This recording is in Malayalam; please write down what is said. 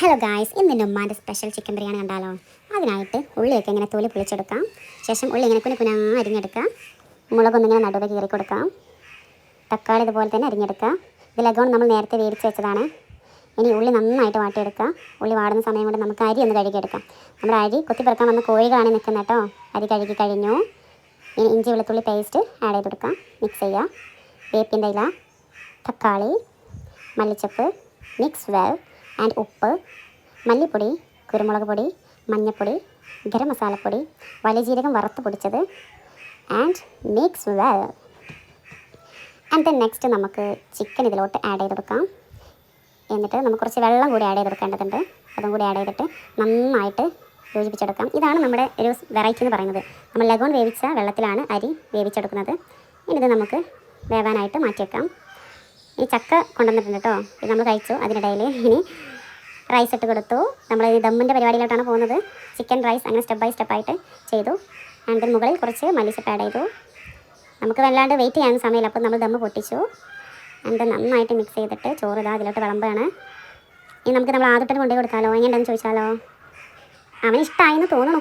ഹലോ ഗായ്സ്, ഇന്ന് ഉമ്മാൻ്റെ സ്പെഷ്യൽ ചിക്കൻ ബിരിയാണി കണ്ടാലോ. അതിനായിട്ട് ഉള്ളിയൊക്കെ ഇങ്ങനെ തൊലി പൊളിച്ചെടുക്കാം. ശേഷം ഉള്ളി ഇങ്ങനെ കുന അരിഞ്ഞെടുക്കാം. മുളകൊന്നിങ്ങനെ നടുവെ കീറി കൊടുക്കാം. തക്കാളി ഇതുപോലെ തന്നെ അരിഞ്ഞെടുക്കാം. ഇത് ലഗോൺ നമ്മൾ നേരത്തെ വേവിച്ച് വെച്ചതാണ്. ഇനി ഉള്ളി നന്നായിട്ട് വാട്ടിയെടുക്കാം. ഉള്ളി വാടുന്ന സമയം കൊണ്ട് നമുക്ക് അരി ഒന്ന് കഴുകിയെടുക്കാം. നമ്മുടെ അരി കൊത്തിപ്പെറുക്കാൻ വന്ന കോഴികളാണ് നിൽക്കുന്നത് കേട്ടോ. അരി കഴുകി കഴിഞ്ഞു. ഇനി ഇഞ്ചി വെളുത്തുള്ളി പേസ്റ്റ് ആഡ് ചെയ്ത് കൊടുക്കാം. മിക്സ് ചെയ്യുക. വേപ്പിൻ്റെ ഇല, തക്കാളി, മല്ലിച്ചപ്പ്, മിക്സ് വെൽ ആൻഡ് ഉപ്പ്, മല്ലിപ്പൊടി, കുരുമുളക് പൊടി, മഞ്ഞൾപ്പൊടി, ഗരം മസാലപ്പൊടി, വലിയ ജീരകം വറുത്ത് പൊടിച്ചത് and mix well. And then next നമുക്ക് ചിക്കൻ ഇതിലോട്ട് ആഡ് ചെയ്ത് കൊടുക്കാം. എന്നിട്ട് നമുക്ക് കുറച്ച് വെള്ളം കൂടി ആഡ് ചെയ്ത് കൊടുക്കേണ്ടതുണ്ട്. അതും കൂടി ആഡ് ചെയ്തിട്ട് നന്നായിട്ട് യോജിപ്പിച്ചെടുക്കാം. ഇതാണ് നമ്മുടെ ഒരു വെറൈറ്റി എന്ന് പറയുന്നത്. നമ്മൾ ലഗോൺ വേവിച്ച വെള്ളത്തിലാണ് അരി വേവിച്ചെടുക്കുന്നത്. ഇനി ഇത് നമുക്ക് വേവാനായിട്ട് മാറ്റി വെക്കാം. ഈ ചക്ക കൊണ്ടുവന്നിട്ടുണ്ട് കേട്ടോ. ഇത് നമ്മൾ കഴിച്ചു. അതിനിടയിൽ ഇനി റൈസ് ഇട്ട് കൊടുത്തു. നമ്മൾ ഈ ദമ്മിൻ്റെ പരിപാടിയിലോട്ടാണ് പോകുന്നത്. ചിക്കൻ റൈസ് അങ്ങനെ സ്റ്റെപ്പ് ബൈ സ്റ്റെപ്പായിട്ട് ചെയ്തു. ആൻഡ് മുകളിൽ കുറച്ച് മല്ലിച്ചപ്പ് ആഡ് ചെയ്തു. നമുക്ക് വല്ലാണ്ട് വെയിറ്റ് ചെയ്യാൻ സമയമില്ല, അപ്പോൾ നമ്മൾ ദമ്മ് പൊട്ടിച്ചു. ആൻഡ് നന്നായിട്ട് മിക്സ് ചെയ്തിട്ട് ചോറ് ഇതാ അതിലോട്ട് വിളമ്പാണ്. ഇനി നമുക്ക് നമ്മൾ ആദ്യത്തെ കൊണ്ടുപോയി കൊടുക്കാമല്ലോ. എങ്ങനെയുണ്ടെന്ന് ചോദിച്ചാലോ. അവന് ഇഷ്ടമായെന്ന് തോന്നുന്നു.